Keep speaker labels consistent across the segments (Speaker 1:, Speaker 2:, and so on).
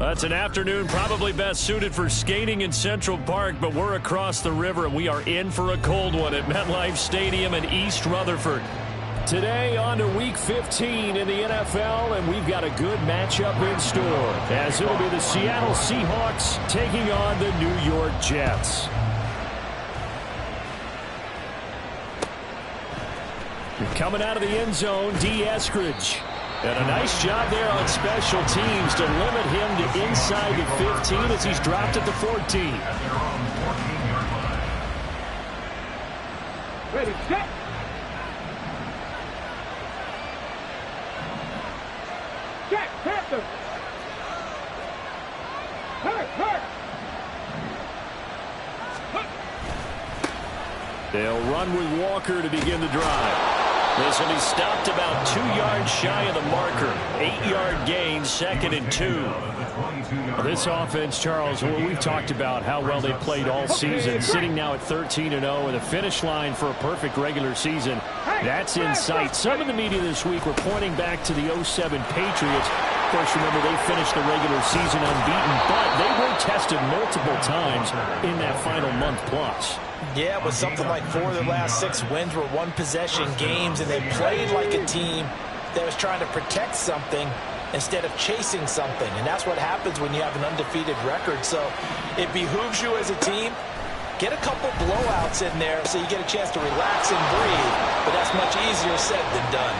Speaker 1: It's an afternoon probably best suited for skating in Central Park, but we're across the river and we are in for a cold one at MetLife Stadium in East Rutherford. Today on to Week 15 in the NFL, and we've got a good matchup in store, as it'll be the Seattle Seahawks taking on the New York Jets. Coming out of the end zone, D. Eskridge. And a nice job there on special teams to limit him to inside the 15 as he's dropped at the 14.
Speaker 2: Ready, set. Check, Panther. Hurt.
Speaker 1: They'll run with Walker to begin the drive. This will be stopped about 2 yards shy of the marker. 8-yard gain, 2nd and 2. This offense, Charles, well, we've talked about how well they played all season, sitting now at 13-0 with a finish line for a perfect regular season. That's in sight. Some of the media this week were pointing back to the 07 Patriots. Of course, remember, they finished the regular season unbeaten, but they were tested multiple times in that final month plus.
Speaker 3: Yeah, with something like 4 of their last 6 wins were one-possession games, and they played like a team that was trying to protect something instead of chasing something. And that's what happens when you have an undefeated record. So it behooves you as a team, get a couple blowouts in there so you get a chance to relax and breathe. But that's much easier said than done.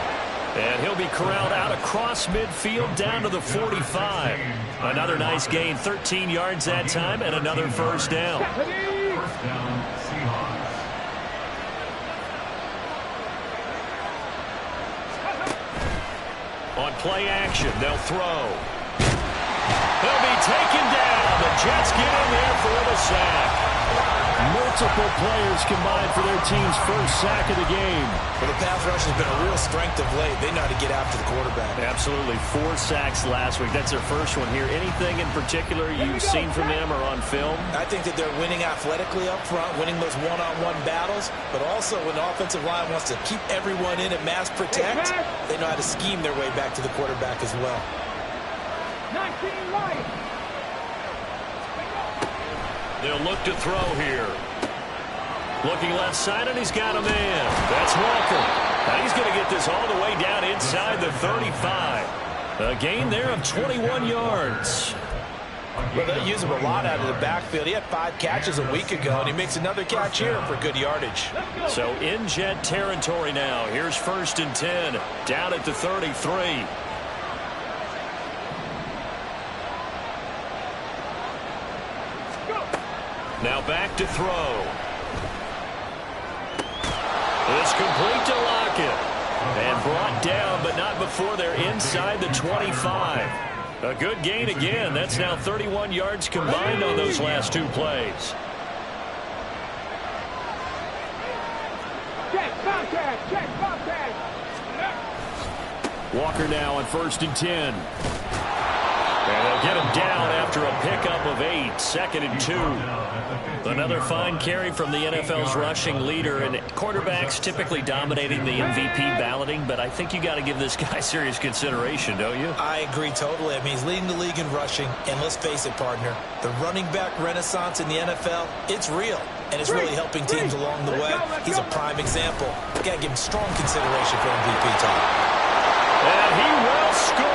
Speaker 1: And he'll be corralled out across midfield down to the 45. Another nice gain, 13 yards that time, and another first down.
Speaker 4: First down, Seahawks.
Speaker 1: On play action, they'll throw. He'll be taken down. The Jets get in there for the sack. Multiple players combined for their team's first sack of the game.
Speaker 3: Well, the pass rush has been a real strength of late. They know how to get after the quarterback.
Speaker 1: Absolutely. 4 sacks last week. That's their first one here. Anything in particular you've seen from them or on film?
Speaker 3: I think that they're winning athletically up front, winning those one-on-one battles, but also when the offensive line wants to keep everyone in and mass protect, they know how to scheme their way back to the quarterback as well.
Speaker 2: 19 right.
Speaker 1: They'll look to throw here. Looking left side, and he's got a man. That's Walker. Now he's going to get this all the way down inside the 35. A gain there of 21 yards.
Speaker 3: Well, they use him a lot out of the backfield. He had 5 catches a week ago, and he makes another catch here for good yardage.
Speaker 1: So in Jet territory now. Here's 1st and 10. Down at the 33. Now back to throw. It's complete to Lockett. And brought down, but not before they're inside the 25. A good gain again. That's now 31 yards combined on those last 2 plays.
Speaker 2: Check contact.
Speaker 1: Walker now on 1st and 10. And they'll get him down after a pickup of 8. 2nd and 2. Another fine carry from the NFL's rushing leader, and quarterbacks typically dominating the MVP balloting, but I think you got to give this guy serious consideration, don't you?
Speaker 3: I agree totally. I mean, he's leading the league in rushing, and let's face it, partner, the running back renaissance in the NFL, it's real, and it's really helping teams along the way. He's a prime example. You got to give him strong consideration for MVP time.
Speaker 1: And he will score.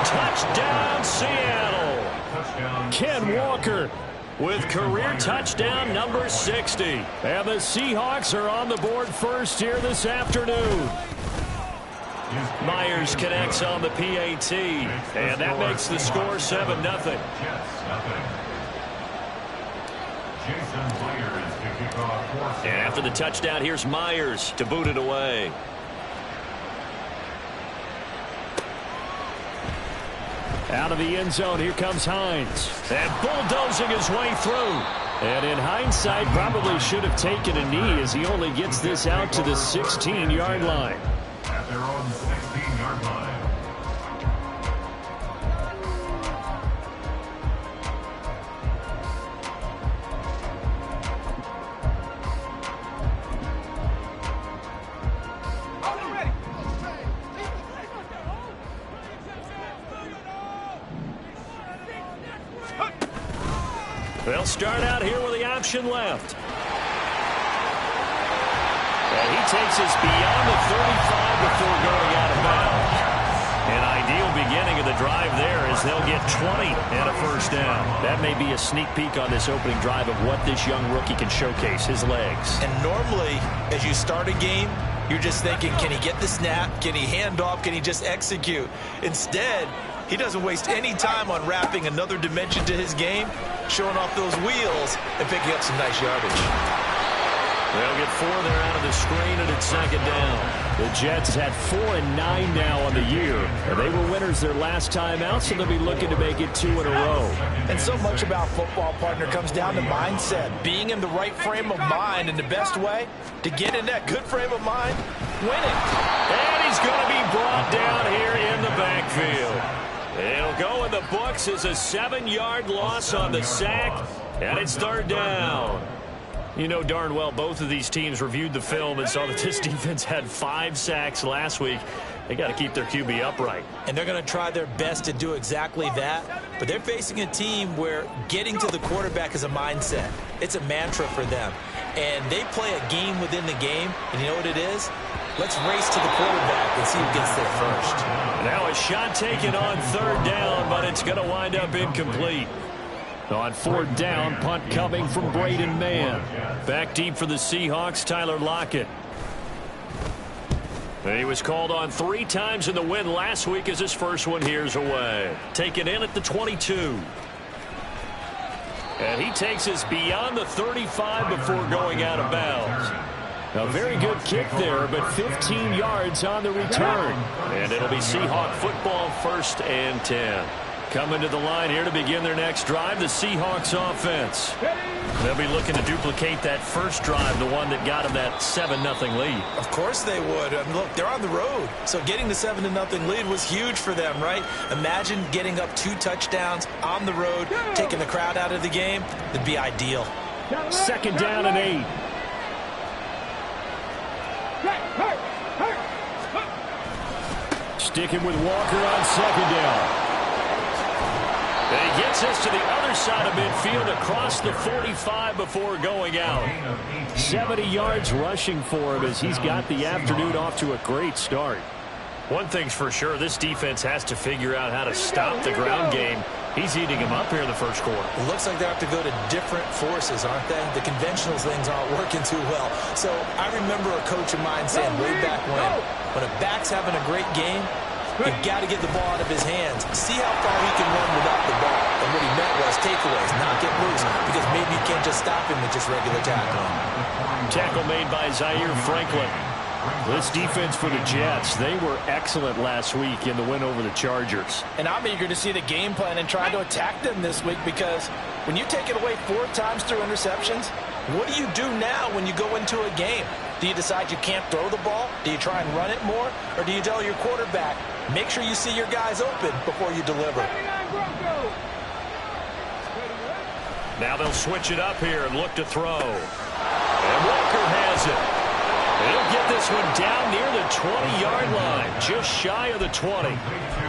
Speaker 1: Touchdown, Seattle.
Speaker 4: Touchdown,
Speaker 1: Ken
Speaker 4: Seattle.
Speaker 1: Walker with career touchdown number 60. And the Seahawks are on the board first here this afternoon. Myers connects on the PAT, and that makes the score 7-0.
Speaker 4: Jets, nothing. Jason Myers to kick off for
Speaker 1: And after the touchdown, here's Myers to boot it away. Out of the end zone, here comes Hines. And bulldozing his way through. And in hindsight, probably should have taken a knee as he only gets this out to the 16-yard line.
Speaker 4: At their own 16-yard line.
Speaker 1: They'll start out here with the option left. And he takes us beyond the 35 before going out of bounds. An ideal beginning of the drive there as they'll get 20 and a first down. That may be a sneak peek on this opening drive of what this young rookie can showcase, his legs.
Speaker 3: And normally, as you start a game, you're just thinking, can he get the snap? Can he hand off? Can he just execute? Instead, he doesn't waste any time on wrapping another dimension to his game, showing off those wheels, and picking up some nice yardage.
Speaker 1: They'll get 4 there out of the screen, and it's second down. The Jets had 4 and 9 now on the year. They were winners their last time out, so they'll be looking to make it 2 in a row.
Speaker 3: And so much about football, partner, comes down to mindset. Being in the right frame of mind, and the best way to get in that good frame of mind, winning.
Speaker 1: And he's going to be brought down here in the backfield. It'll go in the books as a 7-yard loss on the sack, and it's third down. You know darn well both of these teams reviewed the film and saw that this defense had 5 sacks last week. They got to keep their QB upright.
Speaker 3: And they're going to try their best to do exactly that. But they're facing a team where getting to the quarterback is a mindset. It's a mantra for them. And they play a game within the game. And you know what it is? Let's race to the quarterback and see who gets there first.
Speaker 1: Now a shot taken on third down, but it's going to wind up incomplete. On fourth down, punt coming from Braden Mann. Back deep for the Seahawks, Tyler Lockett. He was called on 3 times in the win last week as his first one here's away. Taken in at the 22. And he takes us beyond the 35 before going out of bounds. A very good kick there, but 15 yards on the return. And it'll be Seahawk football, 1st and 10. Coming to the line here to begin their next drive, the Seahawks offense. They'll be looking to duplicate that first drive, the one that got them that 7-0 lead.
Speaker 3: Of course they would. Look, they're on the road. So getting the 7-0 lead was huge for them, right? Imagine getting up 2 touchdowns on the road, taking the crowd out of the game. It'd be ideal.
Speaker 1: Second down and 8. Sticking with Walker on second down. And he gets us to the other side of midfield across the 45 before going out. 70 yards rushing for him as he's got the afternoon off to a great start. One thing's for sure, this defense has to figure out how to stop the ground game. He's eating him up here in the first quarter.
Speaker 3: It looks like they have to go to different forces, aren't they? The conventional things aren't working too well. So I remember a coach of mine saying way back when a back's having a great game, you've got to get the ball out of his hands. See how far he can run without the ball. And what he meant was takeaways, not get loose, because maybe you can't just stop him with just regular tackling.
Speaker 1: Tackle made by Zaire Franklin. This defense for the Jets, they were excellent last week in the win over the Chargers.
Speaker 3: And I'm eager to see the game plan and try to attack them this week, because when you take it away 4 times through interceptions, what do you do now when you go into a game? Do you decide you can't throw the ball? Do you try and run it more? Or do you tell your quarterback, make sure you see your guys open before you deliver?
Speaker 1: Now they'll switch it up here and look to throw. And Walker has it. He'll get this one down near the 20-yard line, just shy of the 20.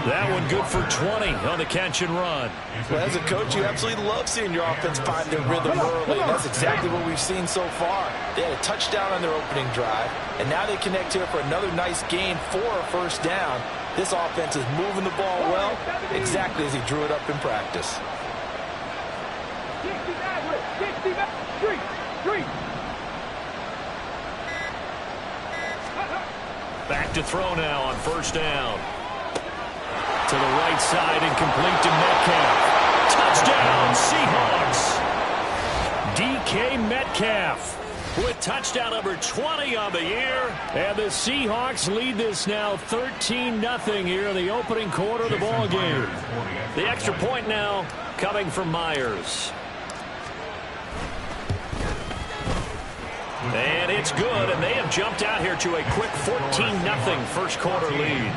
Speaker 1: That one good for 20 on the catch and run.
Speaker 3: Well, as a coach, you absolutely love seeing your offense find their rhythm early, and that's exactly what we've seen so far. They had a touchdown on their opening drive, and now they connect here for another nice gain for a first down. This offense is moving the ball well, exactly as he drew it up in practice.
Speaker 2: 3.
Speaker 1: Back to throw now on first down. To the right side and complete to Metcalf. Touchdown, Seahawks. DK Metcalf. with touchdown number 20 on the year. And the Seahawks lead this now 13-0 here in the opening quarter of the ball game. The extra point now coming from Myers. And it's good, and they have jumped out here to a quick 14-0 first quarter lead.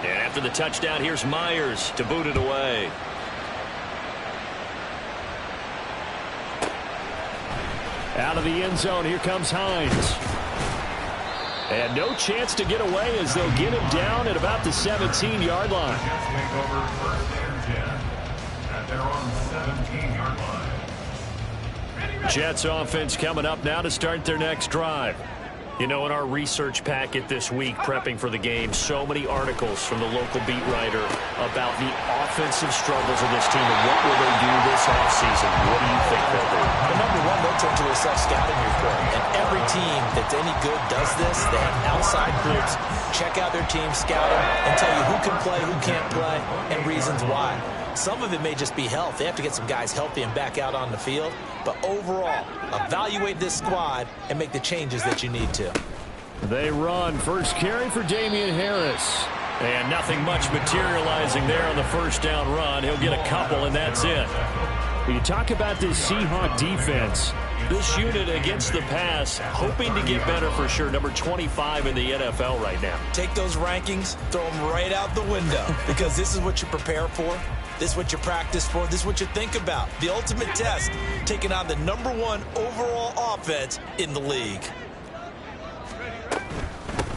Speaker 1: And after the touchdown, here's Myers to boot it away. Out of the end zone, here comes Hines. And no chance to get away as they'll get him down at about the 17-yard line. Jets offense coming up now to start their next drive. You know, in our research packet this week, prepping for the game, so many articles from the local beat writer about the offensive struggles of this team and what will they do this offseason. What do you think they'll do?
Speaker 3: Well, number one, they'll turn to their self-scouting report. And every team that's any good does this. They have outside groups. Check out their team, scout them, and tell you who can play, who can't play, and reasons why. Some of it may just be health. They have to get some guys healthy and back out on the field. But overall, evaluate this squad and make the changes that you need to.
Speaker 1: They run. First carry for Damian Harris. And nothing much materializing there on the first down run. He'll get a couple, and that's it. You talk about this Seahawk defense. This unit against the pass, hoping to get better for sure. Number 25 in the NFL right now.
Speaker 3: Take those rankings, throw them right out the window. Because this is what you prepare for. This is what you practice for. This is what you think about. The ultimate test, taking on the number one overall offense in the league.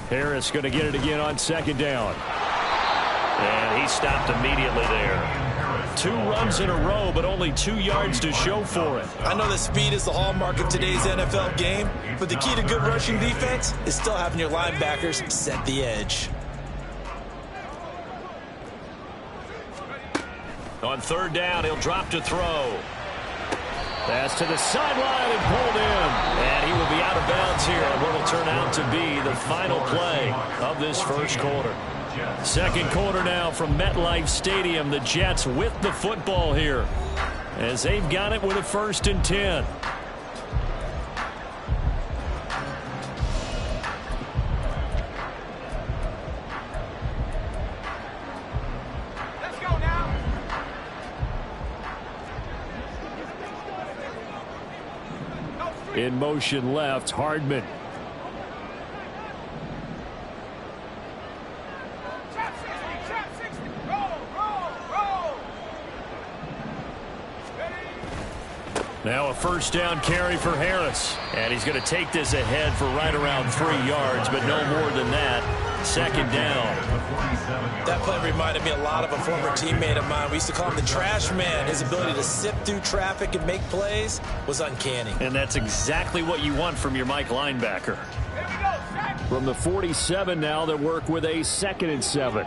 Speaker 1: Harris going to get it again on second down. And he stopped immediately there. 2 runs in a row, but only 2 yards to show for it.
Speaker 3: I know that speed is the hallmark of today's NFL game, but the key to good rushing defense is still having your linebackers set the edge.
Speaker 1: On third down, he'll drop to throw. Pass to the sideline and pulled in. And he will be out of bounds here on what will turn out to be the final play of this first quarter. Second quarter now from MetLife Stadium. The Jets with the football here as they've got it with a 1st and 10. In motion left, Hardman. Now a first down carry for Harris. And he's going to take this ahead for right around 3 yards, but no more than that. Second down.
Speaker 3: That play reminded me a lot of a former teammate of mine. We used to call him the trash man. His ability to sift through traffic and make plays was uncanny.
Speaker 1: And that's exactly what you want from your Mike linebacker. From the 47 now, they work with a 2nd and 7.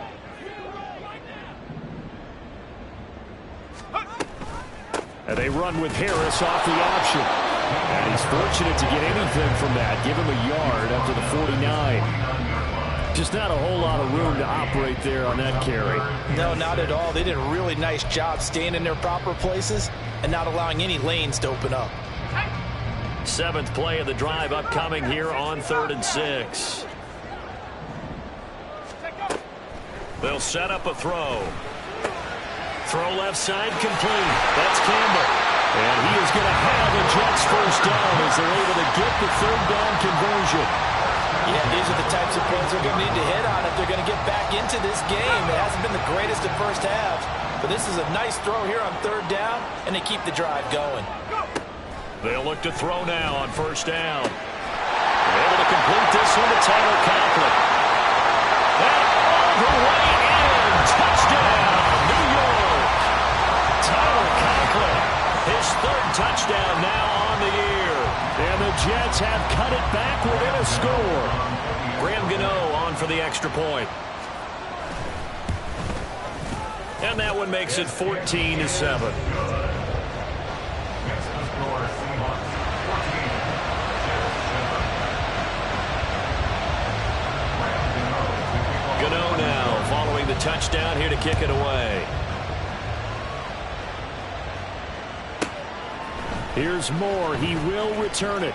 Speaker 1: And they run with Harris off the option. And he's fortunate to get anything from that. Give him a yard up to the 49. Just not a whole lot of room to operate there on that carry.
Speaker 3: No, not at all. They did a really nice job staying in their proper places and not allowing any lanes to open up.
Speaker 1: 7th play of the drive upcoming here on 3rd and 6. They'll set up a throw. Throw left side complete. That's Campbell. And he is going to have the Jets first down as they're able to get the 3rd down conversion.
Speaker 3: Yeah, these are the types of plays they're going to need to hit on if they're going to get back into this game. It hasn't been the greatest at first half, but this is a nice throw here on 3rd down, and they keep the drive going.
Speaker 1: They'll look to throw now on 1st down. They're able to complete this one to Tyler Conklin. And all the way in. Touchdown, New York. Tyler Conklin, his 3rd touchdown now on the year. And the Jets have cut it back within a score. Graham Gano on for the extra point. And that one makes it 14-7. touchdown here to kick it away. Here's Moore. He will return it.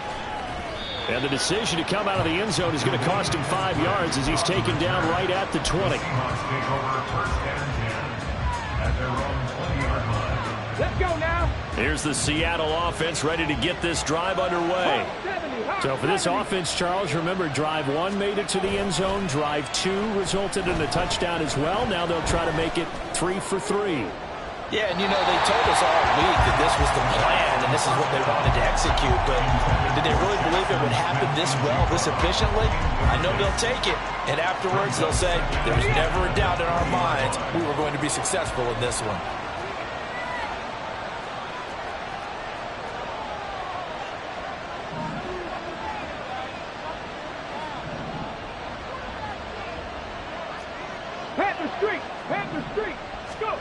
Speaker 1: And the decision to come out of the end zone is going to cost him 5 yards as he's taken down right at the 20.
Speaker 2: Let's go now.
Speaker 1: Here's the Seattle offense ready to get this drive underway. So for this offense, Charles, remember, drive 1 made it to the end zone. Drive 2 resulted in a touchdown as well. Now they'll try to make it 3 for 3.
Speaker 3: Yeah, and you know, they told us all week that this was the plan and this is what they wanted to execute, but did they really believe it would happen this well, this efficiently? I know they'll take it, and afterwards they'll say, there was never a doubt in our minds we were going to be successful in this one.
Speaker 2: Panther Street, go!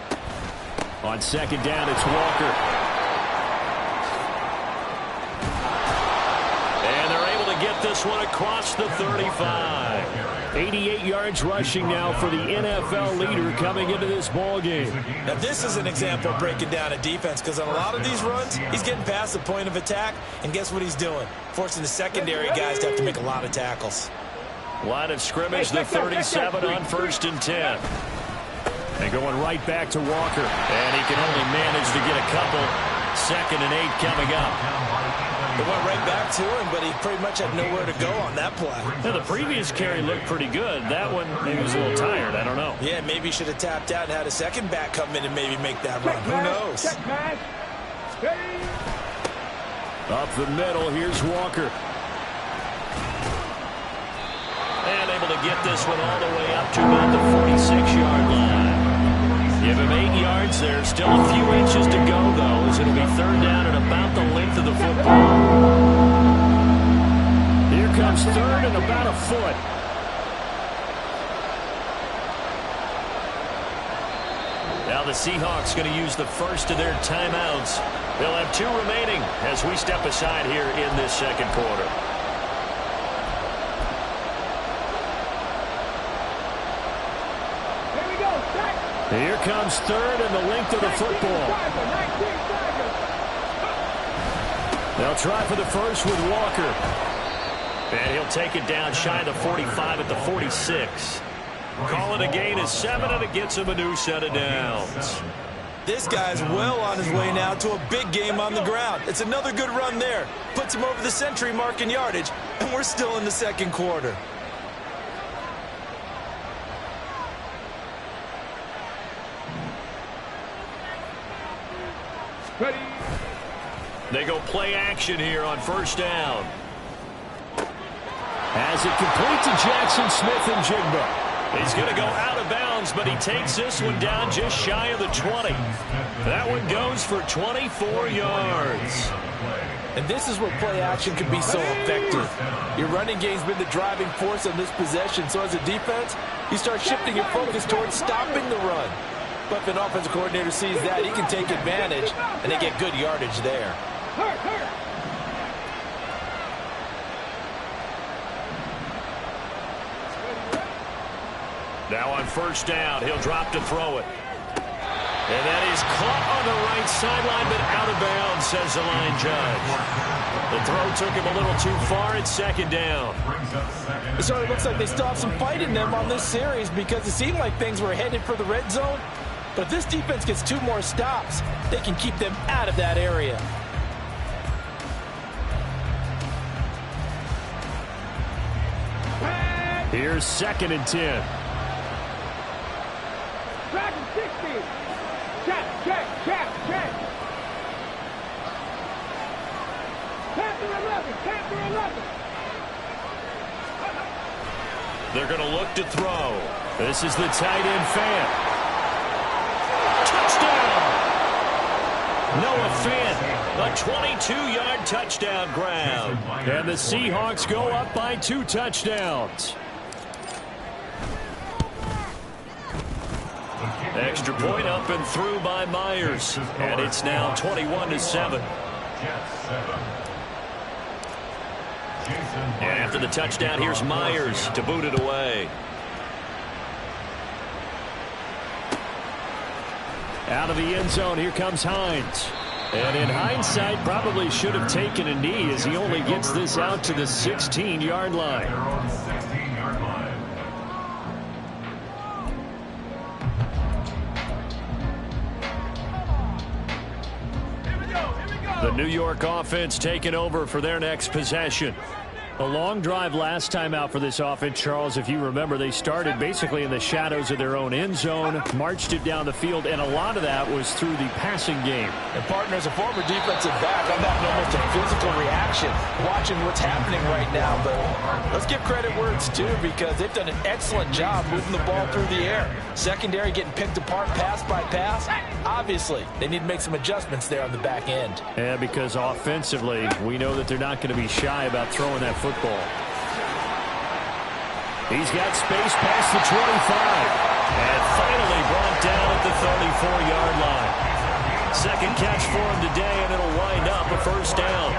Speaker 1: On second down, it's Walker. And they're able to get this one across the 35. 88 yards rushing now for the NFL leader coming into this ball game.
Speaker 3: Now this is an example of breaking down a defense, because on a lot of these runs, he's getting past the point of attack, and guess what he's doing? Forcing the secondary guys to have to make a lot of tackles.
Speaker 1: Line of scrimmage, the 37 on 1st and 10. And going right back to Walker. And he can only manage to get a couple. 2nd and 8 coming up.
Speaker 3: They went right back to him, but he pretty much had nowhere to go on that play.
Speaker 1: Now, the previous carry looked pretty good. That one, maybe was a little tired. I don't know.
Speaker 3: Yeah, maybe he should have tapped out and had a second back come in and maybe make that run. Who knows?
Speaker 2: Check pass.
Speaker 1: Up the middle, here's Walker. And able to get this one all the way up to about the 46-yard line. Give him 8 yards there. Still a few inches to go, though, as it'll be 3rd down at about the length of the football. Here comes 3rd and about a foot. Now the Seahawks going to use the first of their timeouts. They'll have 2 remaining as we step aside here in this 2nd quarter. Here comes 3rd and the length of the football. They'll try for the first with Walker. And he'll take it down shy of the 45 at the 46. Call it a gain of 7, and it gets him a new set of downs.
Speaker 3: This guy's well on his way now to a big game on the ground. It's another good run there. Puts him over the century mark in yardage, and we're still in the 2nd quarter.
Speaker 2: Ready.
Speaker 1: They go play action here on 1st down. As it complete to Jackson Smith and Jigba. He's going to go out of bounds, but he takes this one down just shy of the 20. That one goes for 24 yards.
Speaker 3: And this is where play action can be so effective. Your running game's been the driving force on this possession, so as a defense, you start shifting your focus towards stopping the run. But if an offensive coordinator sees that, he can take advantage, and they get good yardage there.
Speaker 1: Now on 1st down, he'll drop to throw it. And that is caught on the right sideline, but out of bounds, says the line judge. The throw took him a little too far. It's 2nd down.
Speaker 3: It certainly looks like they still have some fight in them on this series, because it seemed like things were headed for the red zone. But if this defense gets 2 more stops, they can keep them out of that area.
Speaker 1: Here's 2nd and 10.
Speaker 2: Dragon 60. Check. Panther 11.
Speaker 1: They're going to look to throw. This is the tight end Fant. Touchdown! Noah Fant, a 22-yard touchdown grab. And the Seahawks go up by 2 touchdowns. Extra point up and through by Myers. And it's now 21-7. And after the touchdown, here's Myers to boot it away. Out of the end zone, here comes Hines. And in hindsight, probably should have taken a knee as he only gets this out to the 16-yard line.
Speaker 4: They're on the 16-yard line.
Speaker 1: The New York offense taking over for their next possession. A long drive last time out for this offense, Charles. If you remember, they started basically in the shadows of their own end zone, marched it down the field, and a lot of that was through the passing game.
Speaker 3: And partner, as a former defensive back, I'm having almost a physical reaction watching what's happening right now. But let's give credit where it's due, because they've done an excellent job moving the ball through the air. Secondary getting picked apart pass by pass. Obviously, they need to make some adjustments there on the back end.
Speaker 1: Yeah, because offensively, we know that they're not going to be shy about throwing that football. He's got space past the 25. And finally brought down at the 34-yard line. Second catch for him today, and it'll wind up a first down.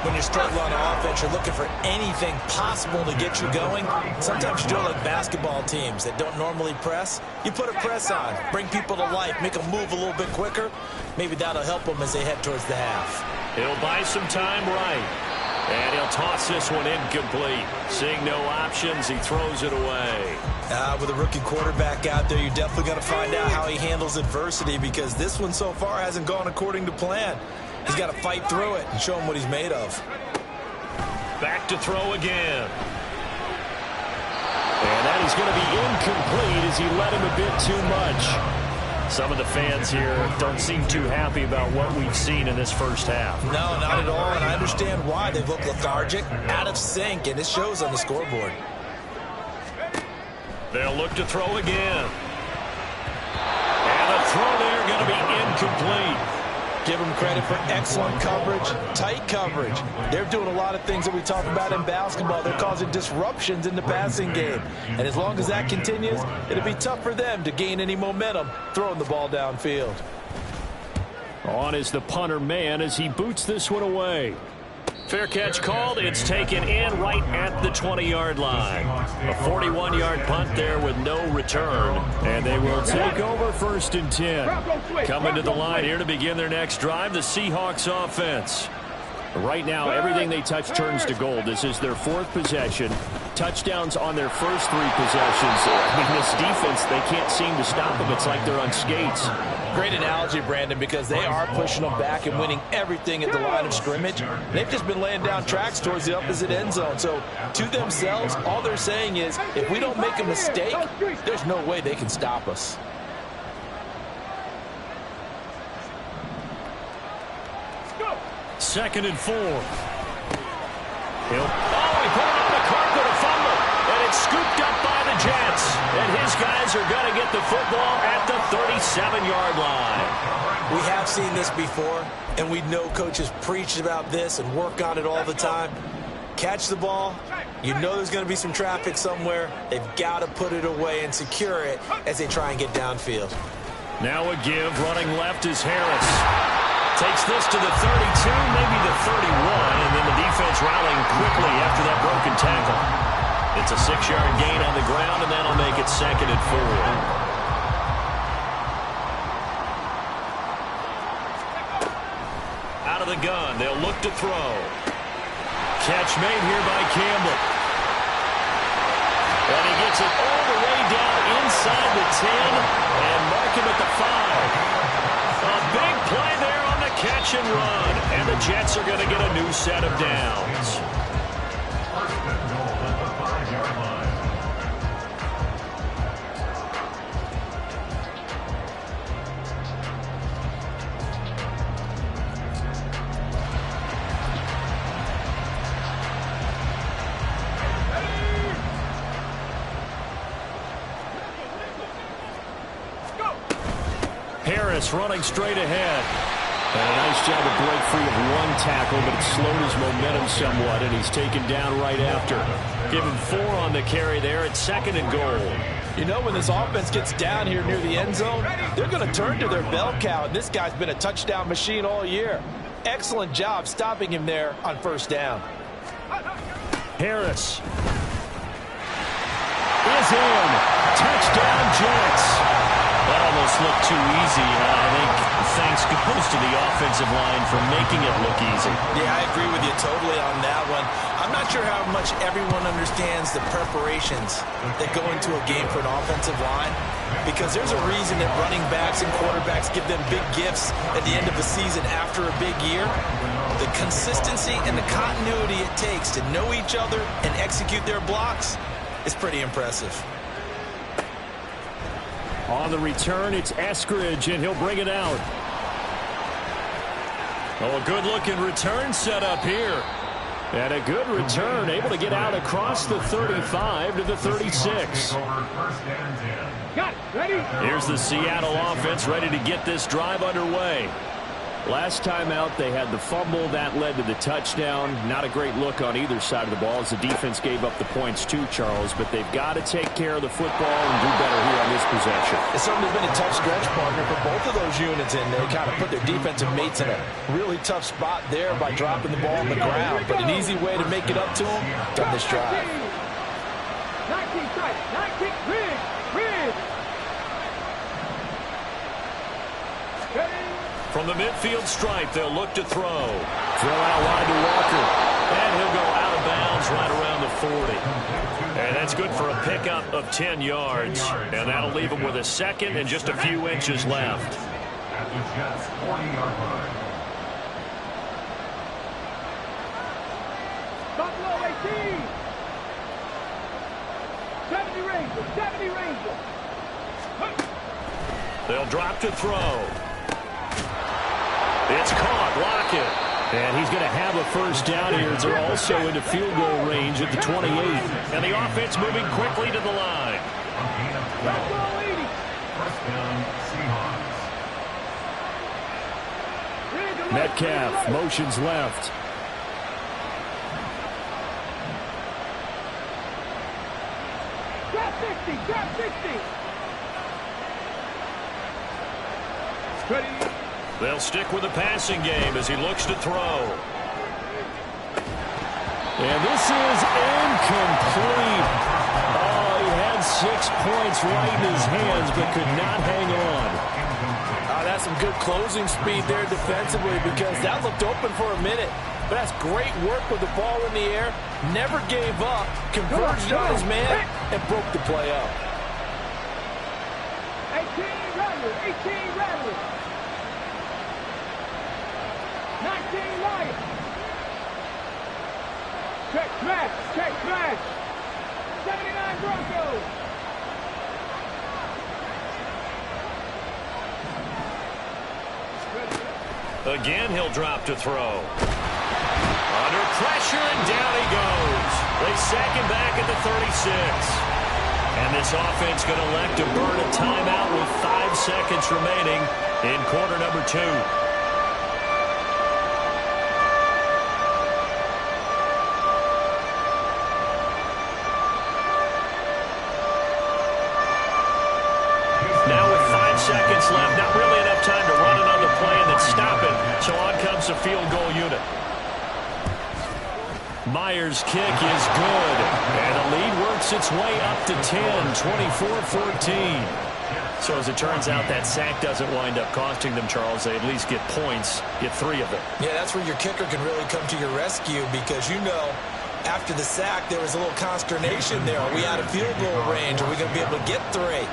Speaker 3: When you're struggling on offense, you're looking for anything possible to get you going. Sometimes you do it like basketball teams that don't normally press. You put a press on, bring people to life, make them move a little bit quicker. Maybe that'll help them as they head towards the half.
Speaker 1: He'll buy some time right. And he'll toss this one incomplete. Seeing no options, he throws it away.
Speaker 3: With a rookie quarterback out there, you're definitely going to find out how he handles adversity, because this one so far hasn't gone according to plan. He's got to fight through it and show him what he's made of.
Speaker 1: Back to throw again. And that is going to be incomplete as he led him a bit too much. Some of the fans here don't seem too happy about what we've seen in this first half.
Speaker 3: No, not at all, and I understand why. They've looked lethargic, out of sync, and it shows on the scoreboard.
Speaker 1: They'll look to throw again. And the throw there going to be incomplete.
Speaker 3: Give them credit for excellent coverage, tight coverage. They're doing a lot of things that we talk about in basketball. They're causing disruptions in the passing game. And as long as that continues, it'll be tough for them to gain any momentum throwing the ball downfield.
Speaker 1: On is the punter man as he boots this one away. Fair catch called. It's taken in right at the 20-yard line. A 41-yard punt there with no return. And they will take over 1st and 10. Coming to the line here to begin their next drive, the Seahawks offense. Right now, everything they touch turns to gold. This is their 4th possession. Touchdowns on their first 3 possessions. I mean, this defense, they can't seem to stop them. It's like they're on skates.
Speaker 3: Great analogy, Brandon, because they are pushing them back and winning everything at the line of scrimmage. They've just been laying down tracks towards the opposite end zone. So, to themselves, all they're saying is, if we don't make a mistake, there's no way they can stop us.
Speaker 1: Second and 4. He put it on the carpet, a fumble, and it's scooped up by the Jets. And his guys are going to get the football at the 37-yard line.
Speaker 3: We have seen this before, and we know coaches preach about this and work on it all the time. Catch the ball. You know there's going to be some traffic somewhere. They've got to put it away and secure it as they try and get downfield.
Speaker 1: Now a give. Running left is Harris. Takes this to the 32, maybe the 31, and then the defense rallying quickly after that broken tackle. It's a 6-yard gain on the ground, and that'll make it 2nd and 4. Out of the gun, they'll look to throw. Catch made here by Campbell. And he gets it all the way down inside the 10 and mark him at the 5. A big play there on the catch and run. And the Jets are going to get a new set of downs.
Speaker 4: First and goal at the 5-yard line.
Speaker 1: Harris running straight ahead. And a nice job to break free of one tackle, but it slowed his momentum somewhat, and he's taken down right after. Give him 4 on the carry there at 2nd and goal.
Speaker 3: You know, when this offense gets down here near the end zone, they're going to turn to their bell cow, and this guy's been a touchdown machine all year. Excellent job stopping him there on 1st down.
Speaker 1: Harris is in. Touchdown, Jets. That almost looked too easy. I think thanks goes to the offensive line for making it look easy.
Speaker 3: Yeah, I agree with you totally on that one. I'm not sure how much everyone understands the preparations that go into a game for an offensive line, because there's a reason that running backs and quarterbacks give them big gifts at the end of the season after a big year. The consistency and the continuity it takes to know each other and execute their blocks is pretty impressive.
Speaker 1: On the return, it's Eskridge, and he'll bring it out. Oh, a good-looking return set up here. And a good return, able to get out across the 35 to the 36.
Speaker 2: Got it. Ready?
Speaker 1: Here's the Seattle offense ready to get this drive underway. Last time out, they had the fumble. That led to the touchdown. Not a great look on either side of the ball as the defense gave up the points too, Charles. But they've got to take care of the football and do better here on this possession.
Speaker 3: It's certainly been a tough stretch, partner, for both of those units, and they kind of put their defensive mates in a really tough spot there by dropping the ball on the ground. But an easy way to make it up to them on this drive.
Speaker 2: 19 tight. 19 rig.
Speaker 1: From the midfield stripe, they'll look to throw. Throw out wide to Walker. And he'll go out of bounds right around the 40. And that's good for a pickup of 10 yards. And that'll leave him with a second and just a few inches left.
Speaker 4: At the Jets' 40-yard line.
Speaker 2: Buffalo 18. 70 Rangers. 70 Rangers.
Speaker 1: They'll drop to throw. It's caught. Lockett. And he's going to have a first down here. They're also into field goal range at the 28. And the offense moving quickly to the line.
Speaker 2: Let's go, 80.
Speaker 4: First down, Seahawks.
Speaker 1: Metcalf motions left.
Speaker 2: Grab 60. Grab 60. Ready?
Speaker 1: They'll stick with the passing game as he looks to throw. And this is incomplete. Oh, he had 6 points right in his hands but could not hang on.
Speaker 3: That's some good closing speed there defensively, because that looked open for a minute. But that's great work with the ball in the air. Never gave up, converged on his man, and broke the play up.
Speaker 2: 18 Rattlers. 18 Rattlers. 19 Lions. Check smash. Check smash. 79 Broncos.
Speaker 1: Again, he'll drop to throw. Under pressure, and down he goes. They sack him back at the 36. And this offense going to elect to burn a timeout with 5 seconds remaining in quarter number 2. Now with 5 seconds left, not really enough time to run another play and then stop it. So on comes the field goal unit. Myers' kick is good. And the lead works its way up to 10, 24-14. So as it turns out, that sack doesn't wind up costing them, Charles. They at least get points, get 3 of them.
Speaker 3: Yeah, that's where your kicker can really come to your rescue, because you know after the sack there was a little consternation there. Are we out of field goal range? Are we going to be able to get 3?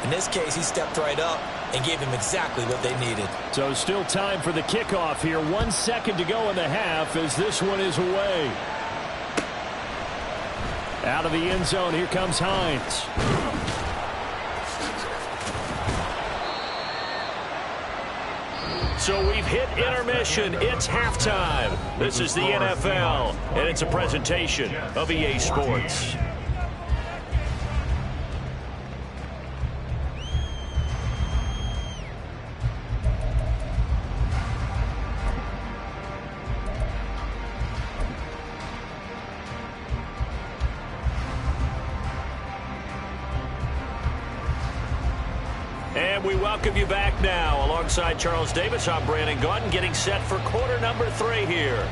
Speaker 3: In this case, he stepped right up and gave him exactly what they needed.
Speaker 1: So still time for the kickoff here. 1 second to go in the half as this one is away. Out of the end zone, here comes Hines. So we've hit intermission. It's halftime. This is the NFL, and it's a presentation of EA Sports. And we welcome you back now. Alongside Charles Davis, I'm Brandon Gaudin, getting set for quarter number 3 here.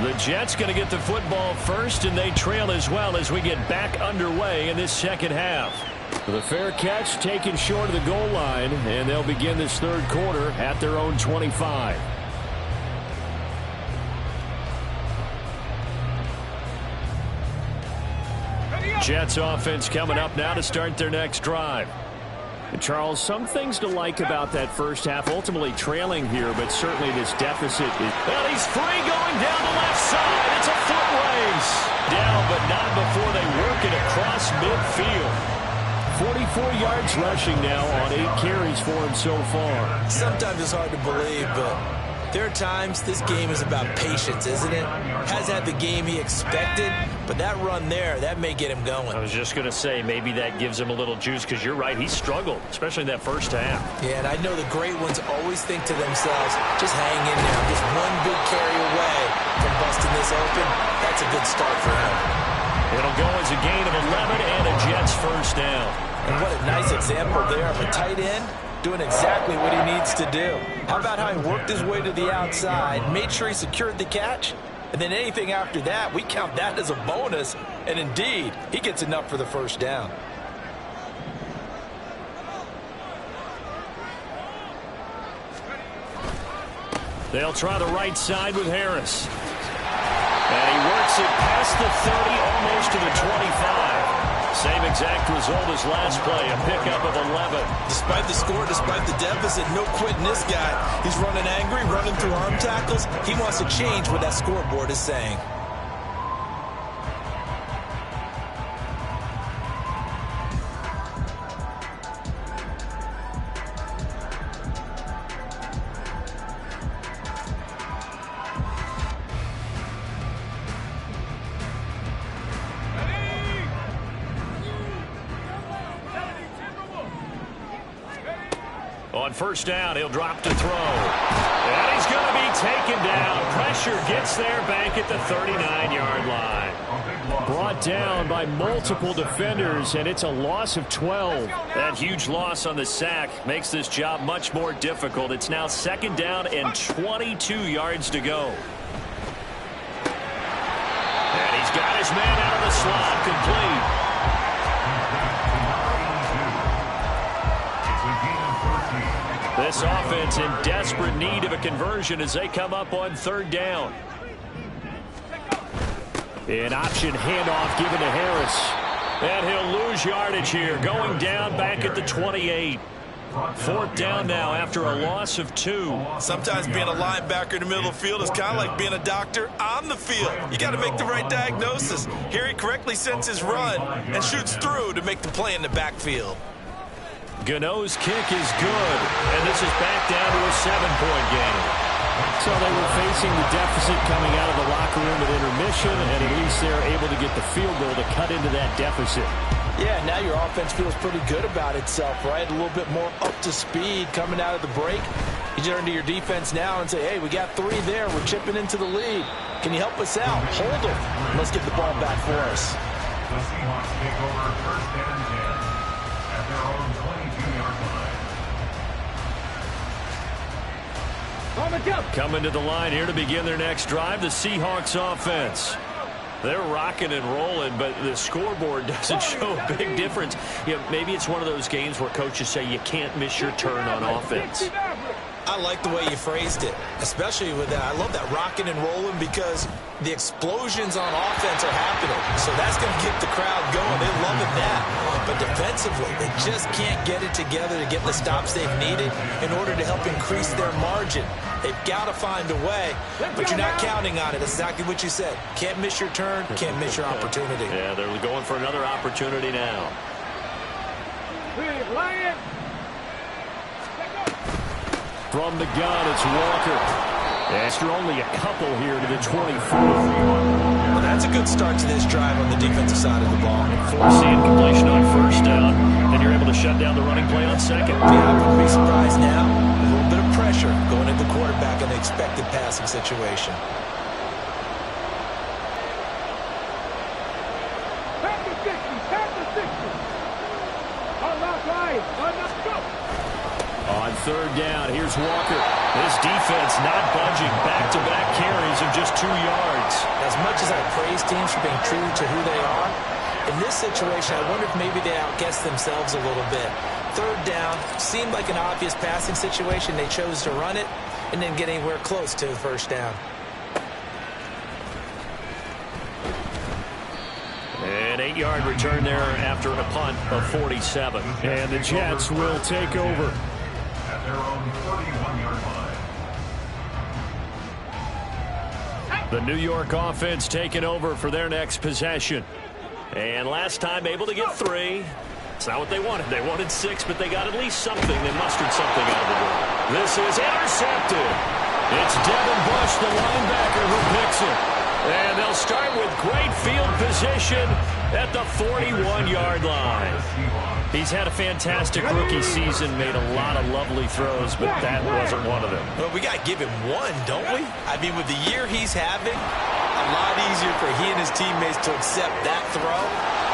Speaker 1: The Jets going to get the football first, and they trail as well as we get back underway in this second half. The fair catch taken short of the goal line, and they'll begin this third quarter at their own 25. Jets offense coming up now to start their next drive. And Charles, some things to like about that first half, ultimately trailing here, but certainly this deficit is... Well, he's free going down the left side. It's a foot race. Down, but not before they work it across midfield. 44 yards rushing now on 8 carries for him so far.
Speaker 3: Sometimes it's hard to believe, but there are times this game is about patience, isn't it? Has had the game he expected, but that run there, that may get him going.
Speaker 1: I was just going to say, maybe that gives him a little juice, because you're right, he struggled, especially in that first half.
Speaker 3: Yeah, and I know the great ones always think to themselves, just hang in there. I'm just one big carry away from busting this open. That's a good start for him.
Speaker 1: It'll go as a gain of 11 and a Jets first down.
Speaker 3: And what a nice example there of a tight end doing exactly what he needs to do. How about how he worked his way to the outside, made sure he secured the catch, and then anything after that, we count that as a bonus. And indeed, he gets enough for the first down.
Speaker 1: They'll try the right side with Harris. And he works it past the 30, almost to the 25. Same exact result as last play, a pickup of 11.
Speaker 3: Despite the score, despite the deficit, no quitting this guy. He's running angry, running through arm tackles. He wants to change what that scoreboard is saying.
Speaker 1: On first down, he'll drop to throw. And he's going to be taken down. Pressure gets there back at the 39-yard line. Brought down by multiple defenders, and it's a loss of 12. That huge loss on the sack makes this job much more difficult. It's now second down and 22 yards to go. And he's got his man out of the slot, complete. This offense in desperate need of a conversion as they come up on third down. An option handoff given to Harris. And he'll lose yardage here, going down back at the 28. Fourth down now after a loss of 2.
Speaker 3: Sometimes being a linebacker in the middle of the field is kind of like being a doctor on the field. You got to make the right diagnosis. Here he correctly sends his run and shoots through to make the play in the backfield.
Speaker 1: Gano's kick is good, and this is back down to a 7-point game. So they were facing the deficit coming out of the locker room at intermission, and at least they're able to get the field goal to cut into that deficit.
Speaker 3: Yeah, now your offense feels pretty good about itself, right? A little bit more up to speed coming out of the break. You turn to your defense now and say, hey, we got 3 there. We're chipping into the lead. Can you help us out? Hold them. Let's get the ball back for us.
Speaker 4: The Seahawks take over first and 10 at their own 22-yard line.
Speaker 1: Coming to the line here to begin their next drive, the Seahawks offense. They're rocking and rolling, but the scoreboard doesn't show a big difference. You know, maybe it's one of those games where coaches say you can't miss your turn on offense.
Speaker 3: I like the way you phrased it, especially with that. I love that rocking and rolling because the explosions on offense are happening. So that's going to get the crowd going. They're loving that. But defensively, they just can't get it together to get the stops they've needed in order to help increase their margin. They've got to find a way, but you're not counting on it. That's exactly what you said. Can't miss your turn, can't miss your opportunity.
Speaker 1: Yeah, they're going for another opportunity now. From the gun, it's Walker. After only a couple here to the 24.
Speaker 3: Well, that's a good start to this drive on the defensive side of the ball.
Speaker 1: Forcing completion on first down, and you're able to shut down the running play on second.
Speaker 3: Yeah, I wouldn't be surprised now. A little bit of pressure going at the quarterback in the expected passing situation.
Speaker 1: On third down. Here's Walker. This defense not budging. Back-to-back carries of just 2 yards.
Speaker 3: As much as I praise teams for being true to who they are, in this situation, I wonder if maybe they outguessed themselves a little bit. Third down seemed like an obvious passing situation. They chose to run it and then get anywhere close to the first down.
Speaker 1: An 8-yard return there after a punt of 47. And the Jets will take over.
Speaker 4: At their own 31-yard line.
Speaker 1: The New York offense taking over for their next possession. And last time able to get 3. It's not what they wanted. They wanted 6, but they got at least something. They mustered something out of the door. This is intercepted. It's Devin Bush, the linebacker, who picks it. And they'll start with great field position at the 41-yard line. He's had a fantastic rookie season, made a lot of lovely throws, but that wasn't one of them.
Speaker 3: Well, we got to give him one, don't we? I mean, with the year he's having, a lot easier for he and his teammates to accept that throw,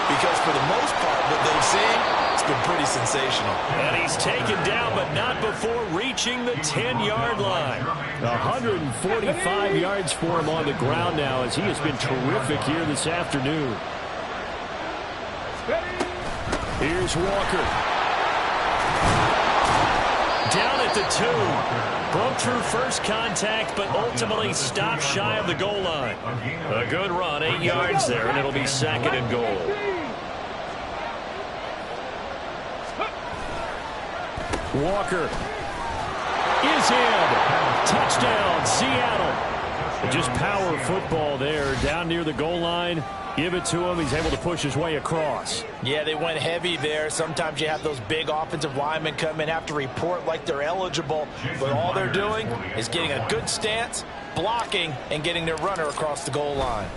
Speaker 3: because for the most part, what they've seen, it's been pretty sensational.
Speaker 1: And he's taken down, but not before reaching the 10-yard line. 145 yards for him on the ground now, as he has been terrific here this afternoon. Here's Walker. Down at the 2. Broke through first contact, but ultimately stopped shy of the goal line. A good run, 8 yards there, and it'll be 2nd and goal. Walker is in. Touchdown, Seattle. Just power football there, down near the goal line. Give it to him. He's able to push his way across.
Speaker 3: Yeah, they went heavy there. Sometimes you have those big offensive linemen come in, have to report like they're eligible, but all they're doing is getting a good stance, blocking, and getting their runner across the goal line.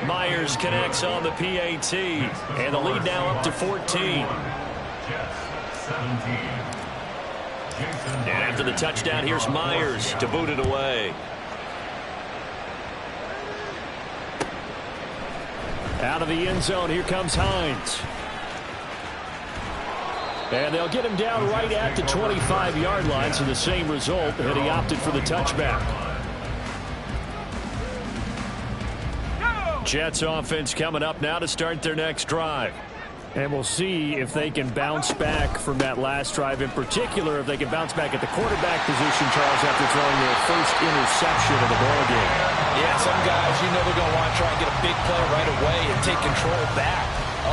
Speaker 1: Myers connects on the PAT, and the lead now up to 14. And after the touchdown, here's Myers to boot it away. Out of the end zone, here comes Hines. And they'll get him down right at the 25-yard line, so the same result, and he opted for the touchback. Jets offense coming up now to start their next drive. And we'll see if they can bounce back from that last drive. In particular, if they can bounce back at the quarterback position, Charles, after throwing their first interception of the ballgame.
Speaker 3: Yeah, some guys, you know they're going to want to try and get a big play right away and take control back.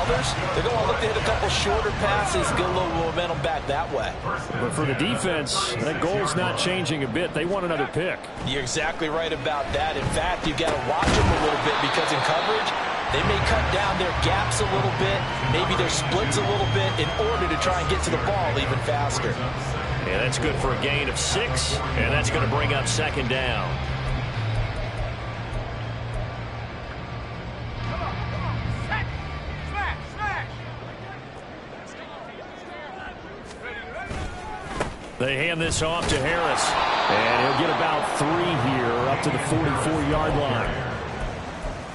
Speaker 3: Others, they're going to look to hit a couple shorter passes, get a little momentum back that way.
Speaker 1: But for the defense, that goal's not changing a bit. They want another pick.
Speaker 3: You're exactly right about that. In fact, you've got to watch them a little bit, because in coverage, they may cut down their gaps a little bit, maybe their splits a little bit, in order to try and get to the ball even faster.
Speaker 1: Yeah, that's good for a gain of 6, and that's going to bring up 2nd down. They hand this off to Harris, and he'll get about 3 here, up to the 44-yard line.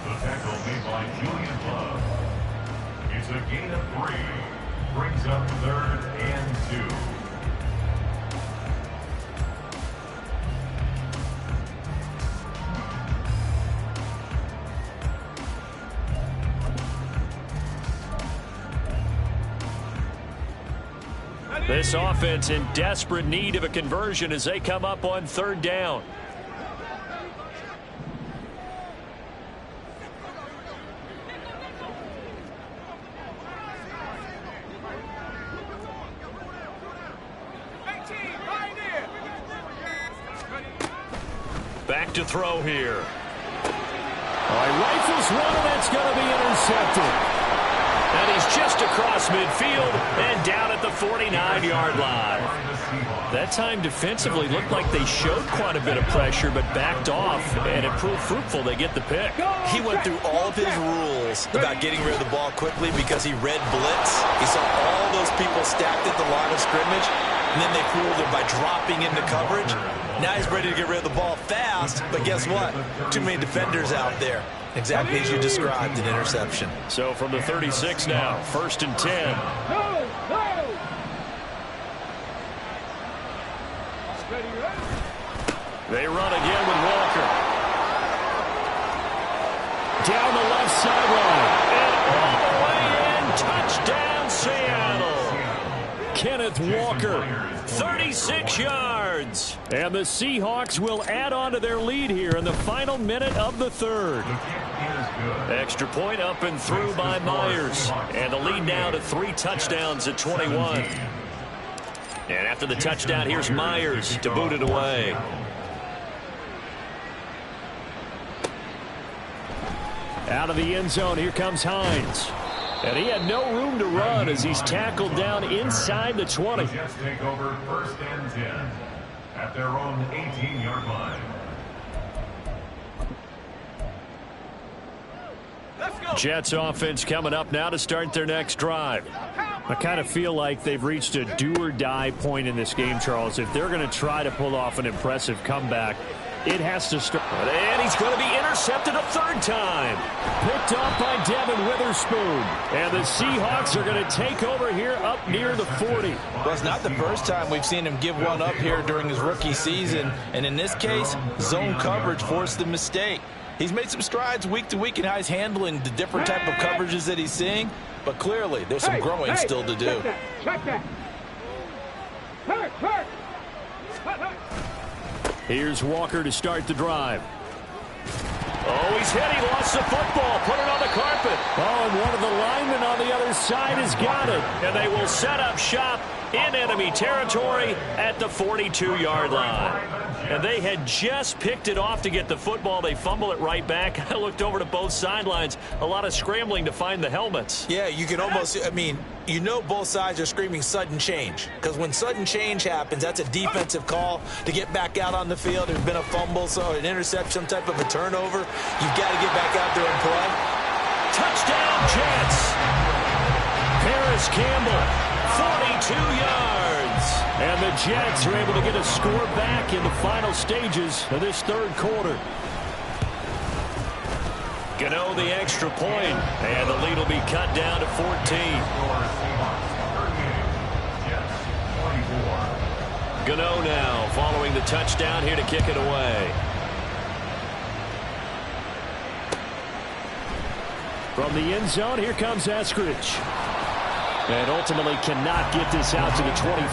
Speaker 4: The tackle made by Julian Love. It's a gain of 3. Brings up 3rd and 2.
Speaker 1: This offense in desperate need of a conversion as they come up on 3rd down. Back to throw here. All right, rifles one, and that's going to be intercepted. And he's just across midfield and down at the 49-yard line. That time defensively looked like they showed quite a bit of pressure, but backed off, and it proved fruitful. They get the pick.
Speaker 3: He went through all of his rules about getting rid of the ball quickly because he read blitz. He saw all those people stacked at the line of scrimmage, and then they fooled him by dropping into coverage. Now he's ready to get rid of the ball fast, but guess what? Too many defenders out there. Exactly as you described, an interception.
Speaker 1: So from the 36 now, 1st and 10.
Speaker 2: Ready, ready.
Speaker 1: They run again with Walker. Down the left sideline. And all the way in. Touchdown, Seattle. Kenneth Walker, 36 yards. And the Seahawks will add on to their lead here in the final minute of the third. Extra point up and through by Myers. And the lead now to 3 touchdowns at 21. And after the touchdown, here's Myers to boot it away. Out of the end zone, here comes Hines. And he had no room to run as he's tackled down inside the 20.
Speaker 4: The Jets take over 1st and 10 at their own 18-yard line.
Speaker 1: Jets offense coming up now to start their next drive. I kind of feel like they've reached a do-or-die point in this game, Charles. If they're going to try to pull off an impressive comeback, it has to start. And he's going to be intercepted a 3rd time. Picked off by Devin Witherspoon. And the Seahawks are going to take over here up near the 40.
Speaker 3: Well, it's not the first time we've seen him give one up here during his rookie season. And in this case, zone coverage forced the mistake. He's made some strides week to week in how he's handling the different type of coverages that he's seeing. But clearly, there's some growing still to do.
Speaker 2: Check that. Hurt, hurt.
Speaker 1: Here's Walker to start the drive. Oh, he's hit. He lost the football. Put it on the carpet. Oh, and one of the linemen on the other side has got it. And they will set up shop in enemy territory at the 42-yard line. And they had just picked it off to get the football. They fumble it right back. I looked over to both sidelines. A lot of scrambling to find the helmets.
Speaker 3: Yeah, you can almost, I mean, you know both sides are screaming sudden change. Because when sudden change happens, that's a defensive call to get back out on the field. There's been a fumble, so an interception, some type of a turnover. You've got to get back out there and play.
Speaker 1: Touchdown, Jets. Paris Campbell, 42 yards. And the Jets are able to get a score back in the final stages of this 3rd quarter. Gano the extra point, and the lead will be cut down to 14. Gano now following the touchdown here to kick it away. From the end zone, here comes Eskridge. And ultimately cannot get this out to the 20.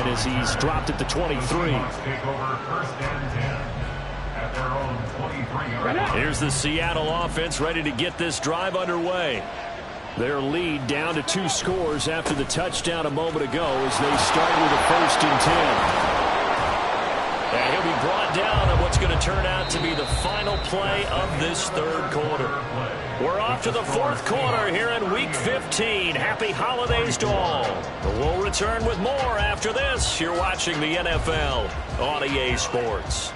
Speaker 1: As he's dropped at the 23. Here's the Seattle offense ready to get this drive underway. Their lead down to 2 scores after the touchdown a moment ago as they start with a 1st and 10. And he'll be brought down on what's going to turn out to be the final play of this 3rd quarter. We're off to the 4th quarter here in Week 15. Happy holidays to all. We'll return with more after this. You're watching the NFL on EA Sports.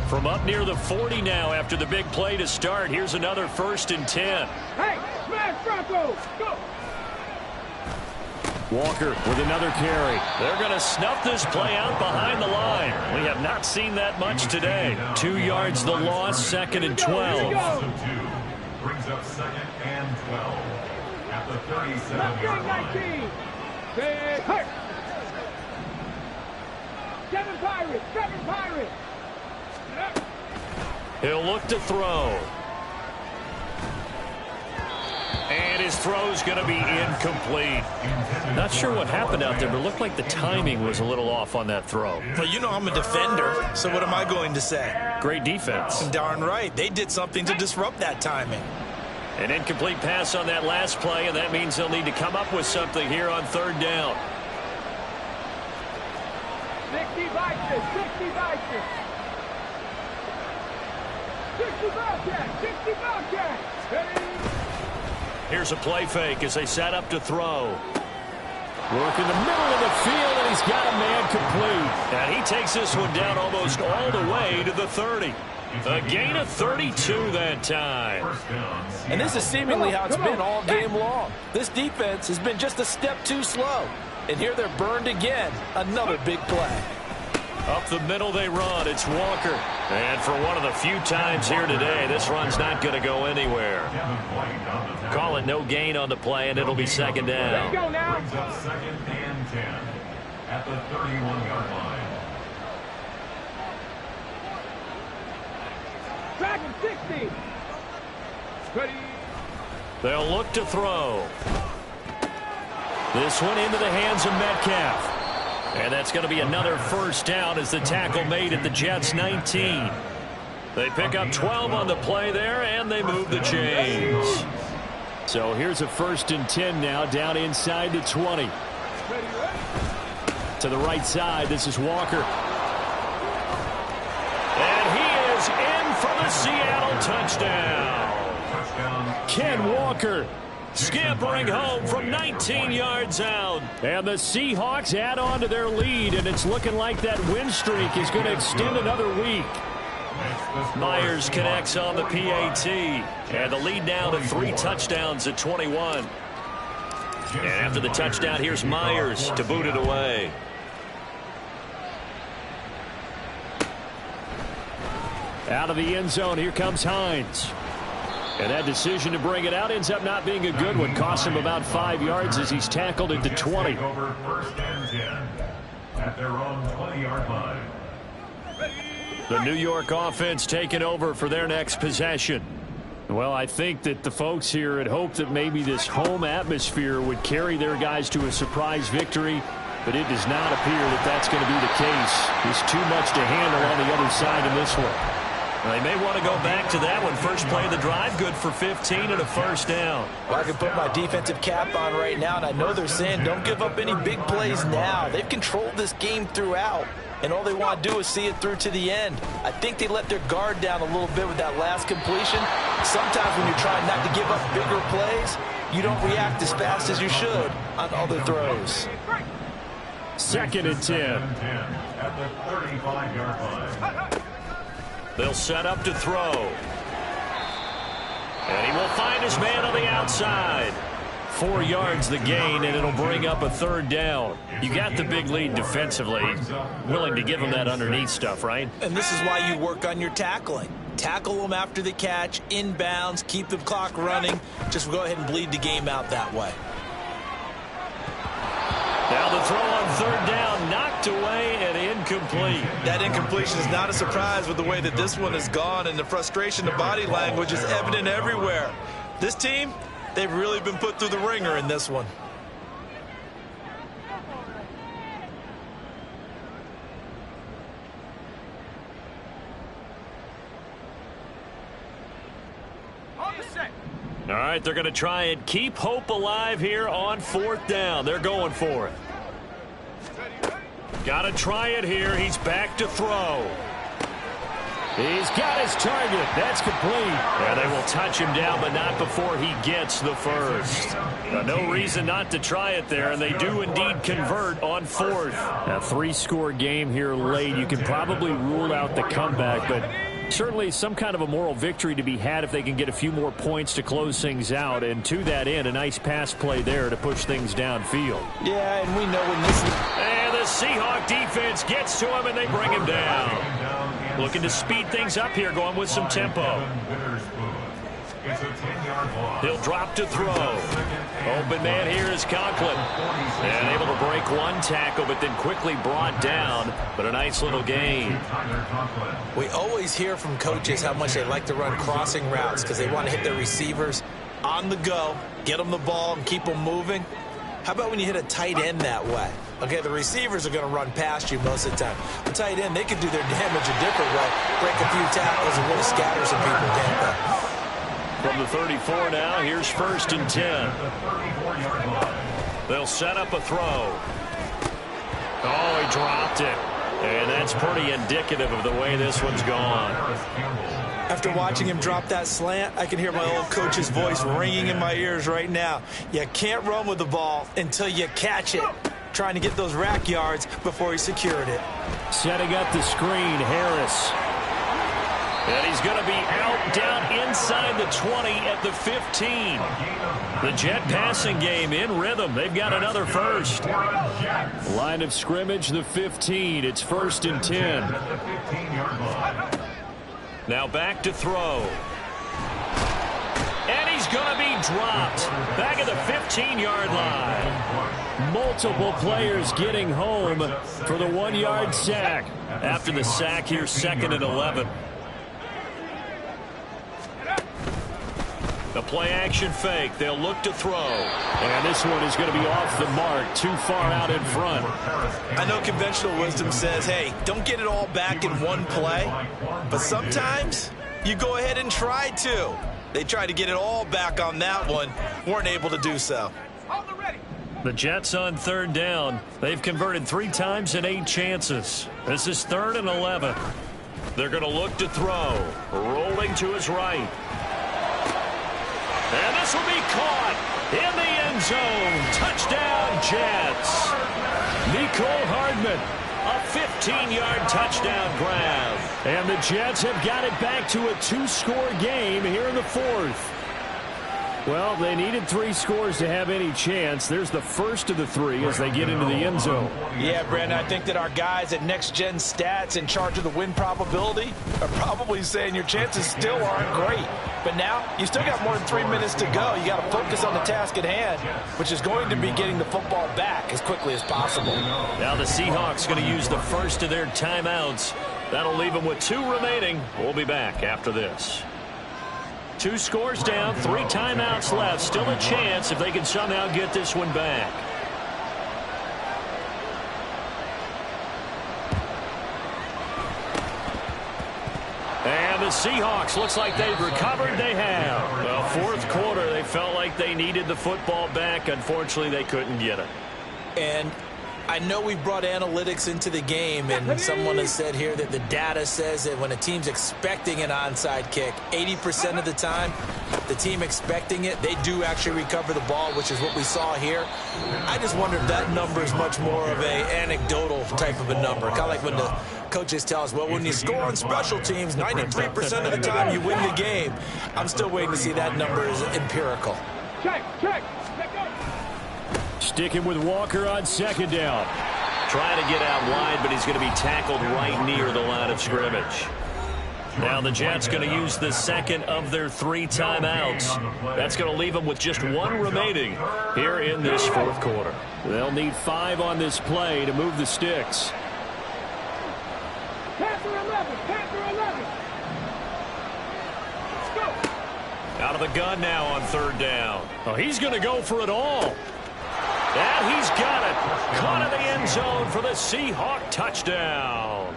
Speaker 1: From up near the 40 now after the big play to start. Here's another 1st and 10.
Speaker 2: Hey, smash Bronco. Go.
Speaker 1: Walker with another carry. They're going to snuff this play out behind the line. We have not seen that much today. 2 yards the loss, 2nd and 12.
Speaker 4: Brings up 2nd and 12 at the 37-yard line.
Speaker 2: Say, hurt. 7 Pirates, 7 Pirates.
Speaker 1: He'll look to throw. And his throw's going to be incomplete. Not sure what happened out there, but it looked like the timing was a little off on that throw.
Speaker 3: Well, you know I'm a defender, so what am I going to say?
Speaker 1: Great defense.
Speaker 3: Darn right. They did something to disrupt that timing.
Speaker 1: An incomplete pass on that last play, and that means they'll need to come up with something here on 3rd down.
Speaker 2: 60 Vikings, 60 Vikings. 60 Bobcats, 60 Bobcats. Ready?
Speaker 1: Here's a play fake as they set up to throw. Work in the middle of the field, and he's got a man complete. And he takes this one down almost all the way to the 30. A gain of 32 that time.
Speaker 3: And this is seemingly how it's been all game long. This defense has been just a step too slow. And here they're burned again. Another big play.
Speaker 1: Up the middle they run. It's Walker. And for one of the few times here today, this run's not going to go anywhere. Call it no gain on the play, and it'll be second down.
Speaker 2: Let's go now.
Speaker 4: Brings up 2nd and 10 at the 31-yard line.
Speaker 2: Back and 60. Ready?
Speaker 1: They'll look to throw. This one into the hands of Metcalf. And that's going to be another first down as the tackle made at the Jets' 19. They pick up 12 on the play there, and they move the chains. So here's a 1st and 10 now, down inside the 20. To the right side, this is Walker. And he is in for the Seattle touchdown. Ken Walker scampering home from 19 yards out. And the Seahawks add on to their lead, and it's looking like that win streak is going to extend another week. Myers connects on the PAT, and the lead now to 3 touchdowns at 21. And after the touchdown, here's Myers to boot it away. Out of the end zone, here comes Hines. And that decision to bring it out ends up not being a good one. Costs him about 5 yards as he's tackled at the 20.
Speaker 4: Over 1st and 10 at their own 20-yard line.
Speaker 1: The New York offense taking over for their next possession. Well, I think that the folks here had hoped that maybe this home atmosphere would carry their guys to a surprise victory, but it does not appear that that's going to be the case. There's too much to handle on the other side in this one. Well, they may want to go back to that one. First play of the drive, good for 15 and a first down.
Speaker 3: Well, I can put my defensive cap on right now, and I know they're saying don't give up any big plays now. They've controlled this game throughout, and all they want to do is see it through to the end. I think they let their guard down a little bit with that last completion. Sometimes when you're trying not to give up bigger plays, you don't react as fast as you should on other throws.
Speaker 1: 2nd and 10.
Speaker 4: At the 35-yard line.
Speaker 1: They'll set up to throw. And he will find his man on the outside. 4 yards the gain, and it'll bring up a 3rd down. You got the big lead defensively. Willing to give him that underneath stuff, right?
Speaker 3: And this is why you work on your tackling. Tackle them after the catch, inbounds, keep the clock running. Just go ahead and bleed the game out that way.
Speaker 1: Now the throw on 3rd down, knocked away and incomplete.
Speaker 3: That incompletion is not a surprise with the way that this one has gone, and the frustration, the body language is evident everywhere. This team, they've really been put through the ringer in this one.
Speaker 1: All right, they're going to try and keep hope alive here on 4th down. They're going for it. Got to try it here. He's back to throw. He's got his target. That's complete. Yeah, they will touch him down, but not before he gets the first. No reason not to try it there, and they do indeed convert on 4th. A 3-score game here late. You can probably rule out the comeback, but certainly some kind of a moral victory to be had if they can get a few more points to close things out. And to that end, a nice pass play there to push things downfield.
Speaker 3: Yeah, and we know when this is...
Speaker 1: And the Seahawk defense gets to him, and they bring him down. Looking to speed things up here, going with some tempo. He'll drop to throw. Open man here is Conklin. And able to break one tackle, but then quickly brought down. But a nice little gain.
Speaker 3: We always hear from coaches how much they like to run crossing routes because they want to hit their receivers on the go, get them the ball, and keep them moving. How about when you hit a tight end that way? Okay, the receivers are going to run past you most of the time. The tight end, they can do their damage a different way, break a few tackles and really scatter some people, can't they?
Speaker 1: From the 34 now, here's 1st and 10. They'll set up a throw. Oh, he dropped it. And that's pretty indicative of the way this one's gone.
Speaker 3: After watching him drop that slant, I can hear my old coach's voice ringing in my ears right now. You can't run with the ball until you catch it. Trying to get those rack yards before he secured it.
Speaker 1: Setting up the screen, Harris. And he's going to be out down inside the 20 at the 15. The Jet passing game in rhythm. They've got another first. Line of scrimmage, the 15. It's 1st and 10. Now back to throw. And he's going to be dropped. Back at the 15-yard line. Multiple players getting home for the 1-yard sack. After the sack here, 2nd and 11. The play-action fake. They'll look to throw. And this one is going to be off the mark. Too far out in front.
Speaker 3: I know conventional wisdom says, hey, don't get it all back in one play. But sometimes you go ahead and try to. They tried to get it all back on that one. Weren't able to do so.
Speaker 1: The Jets on 3rd down. They've converted 3 times in 8 chances. This is 3rd and 11. They're going to look to throw. Rolling to his right. And this will be caught in the end zone. Touchdown, Jets. Nicole Hardman, a 15-yard touchdown grab. And the Jets have got it back to a 2-score game here in the 4th. Well, they needed 3 scores to have any chance. There's the first of the 3 as they get into the end zone.
Speaker 3: Yeah, Brandon, I think that our guys at Next Gen Stats in charge of the win probability are probably saying your chances still aren't great. But now you still got more than 3 minutes to go. You got to focus on the task at hand, which is going to be getting the football back as quickly as possible.
Speaker 1: Now the Seahawks going to use the first of their timeouts. That'll leave them with 2 remaining. We'll be back after this. 2 scores down, 3 timeouts left. Still a chance if they can somehow get this one back. And the Seahawks, looks like they've recovered. They have. Well, 4th quarter, they felt like they needed the football back. Unfortunately, they couldn't get it.
Speaker 3: And I know we've brought analytics into the game, and someone has said here that the data says that when a team's expecting an onside kick, 80% of the time, the team expecting it, they do actually recover the ball, which is what we saw here. I just wonder if that number is much more of an anecdotal type of a number. Kind of like when the coaches tell us, well, when you score on special teams, 93% of the time you win the game. I'm still waiting to see that number is empirical.
Speaker 2: Check.
Speaker 1: Sticking with Walker on 2nd down. Trying to get out wide, but he's going to be tackled right near the line of scrimmage. Now the Jets going to use the 2nd of their 3 timeouts. That's going to leave them with just 1 remaining here in this 4th quarter. They'll need 5 on this play to move the sticks.
Speaker 2: Panther 11. Let's go.
Speaker 1: Out of the gun now on 3rd down. Oh, he's going to go for it all. And he's got it. Caught in the end zone for the Seahawk touchdown.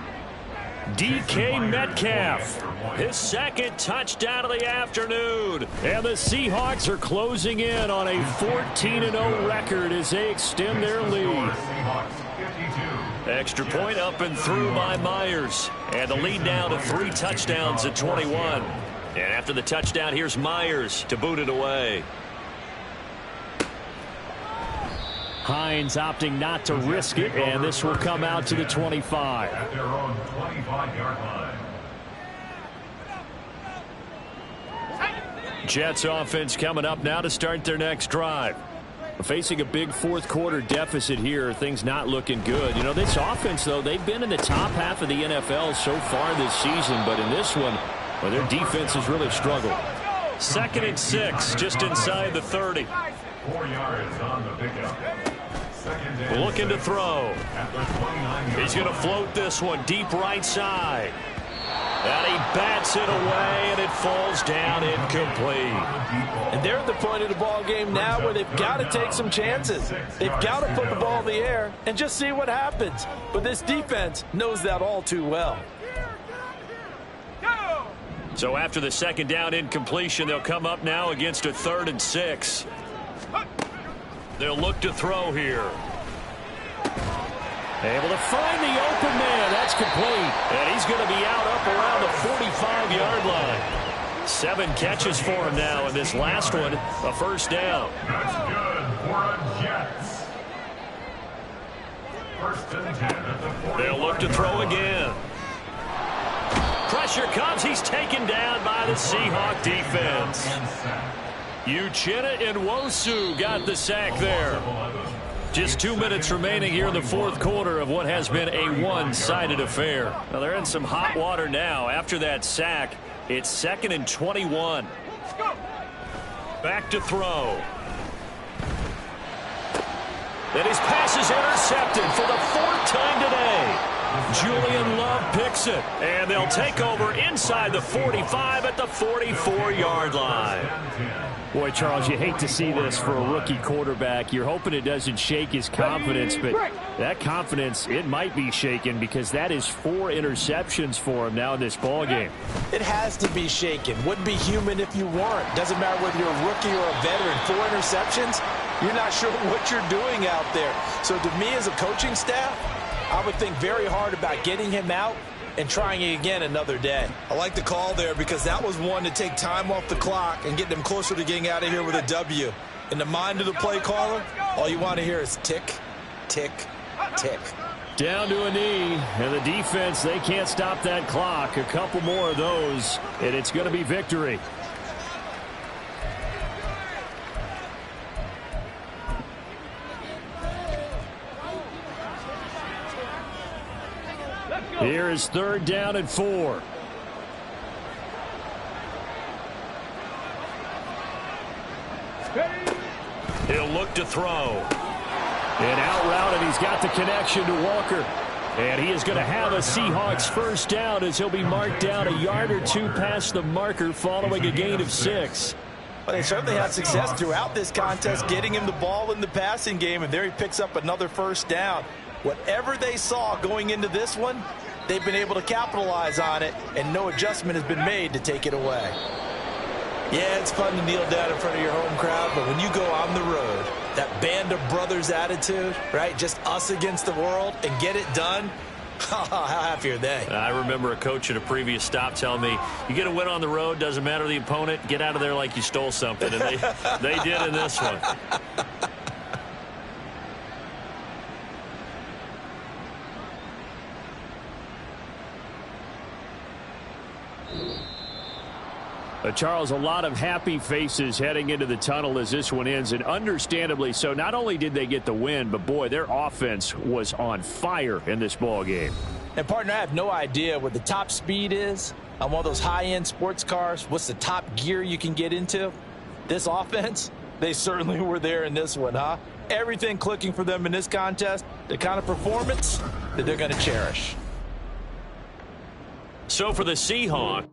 Speaker 1: DK Metcalf, his 2nd touchdown of the afternoon. And the Seahawks are closing in on a 14-0 record as they extend their lead. Extra point up and through by Myers. And the lead now to 3 touchdowns at 21. And after the touchdown, here's Myers to boot it away. Hines opting not to risk it, and this will come out to the 25.
Speaker 4: At their own 25-yard line.
Speaker 1: Jets offense coming up now to start their next drive. Facing a big 4th quarter deficit here, things not looking good. You know, this offense, though, they've been in the top half of the NFL so far this season, but in this one, well, their defense has really struggled. 2nd and 6, just inside the 30.
Speaker 4: 4 yards on the pickup.
Speaker 1: Looking to throw. He's going to float this one deep right side. And he bats it away, and it falls down incomplete.
Speaker 3: And they're at the point of the ball game now where they've got to take some chances. They've got to put the ball in the air and just see what happens. But this defense knows that all too well.
Speaker 1: So after the 2nd down incompletion, they'll come up now against a 3rd and 6. They'll look to throw here. Able to find the open man. That's complete. And he's going to be out up around the 45-yard line. 7 catches for him now, and this last one, a first down.
Speaker 4: That's good for a Jets. First and 10 at the 45.
Speaker 1: They'll look to throw again. Pressure comes. He's taken down by the Seahawk defense. Uchenna and Nwosu got the sack there. Just 2 minutes remaining here in the fourth quarter of what has been a one-sided affair. Now they're in some hot water now. After that sack, it's 2nd and 21. Back to throw. And his pass is intercepted for the 4th time today. Julian Love picks it. And they'll take over inside the 45 at the 44-yard line.
Speaker 5: Boy, Charles, you hate to see this for a rookie quarterback. You're hoping it doesn't shake his confidence, but that confidence, it might be shaken because that is 4 interceptions for him now in this ballgame.
Speaker 3: It has to be shaken. Wouldn't be human if you weren't. Doesn't matter whether you're a rookie or a veteran. 4 interceptions, you're not sure what you're doing out there. So to me as a coaching staff, I would think very hard about getting him out and trying it again another day.
Speaker 6: I like the call there because that was one to take time off the clock and get them closer to getting out of here with a W. In the mind of the play caller, all you want to hear is tick, tick, tick.
Speaker 5: Down to a knee, and the defense, they can't stop that clock. A couple more of those, and it's going to be victory. Here is 3rd down and 4.
Speaker 1: He'll look to throw.
Speaker 5: And out route, and he's got the connection to Walker. And he is going to have a Seahawks first down as he'll be marked down a yard or 2 past the marker following a gain of 6.
Speaker 3: Well, they certainly had success throughout this contest getting him the ball in the passing game, and there he picks up another first down. Whatever they saw going into this one, they've been able to capitalize on it, and no adjustment has been made to take it away. Yeah, it's fun to kneel down in front of your home crowd, but when you go on the road, that band of brothers attitude, right, just us against the world, and get it done, how happy are they?
Speaker 1: I remember a coach at a previous stop telling me, you get a win on the road, doesn't matter the opponent, get out of there like you stole something, and they did in this one.
Speaker 5: Charles, a lot of happy faces heading into the tunnel as this one ends, and understandably so. Not only did they get the win, but boy, their offense was on fire in this ball game.
Speaker 3: And partner, I have no idea what the top speed is on one of those high-end sports cars. What's the top gear you can get into? This offense, they certainly were there in this one, huh? Everything clicking for them in this contest, the kind of performance that they're going to cherish.
Speaker 1: So for the Seahawks,